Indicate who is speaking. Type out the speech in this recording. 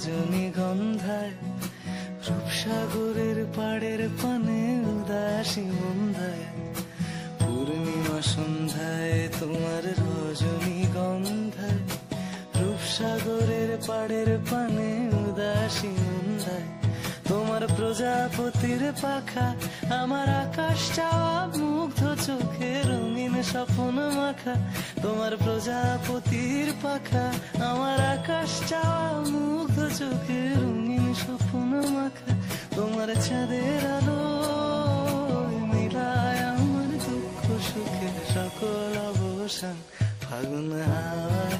Speaker 1: রজনীগন্ধায়, রূপসাগরের পাড়ের পানে উদাসী মন্দায়, পূর্ণিমা সন্ধ্যায় তোমার রজনীগন্ধায়, রূপসাগরের পাড়ের পানে উদাসী মন্দায়, তোমার প্রজাপতির পাখা আমার আকাশ চাওয়া মুগ্ধ চোখে রঙিন স্বপ্ন মাখা, তোমার প্রজাপতির পাখা আমার আকাশ চাওয়া মুগ্ধ চোখে রঙিন স্বপ্ন মাখা, তোমার চাঁদের আলো মিলায় আমার দুঃখ সুখের সকল অবসান, ফাগুন হাওয়ায়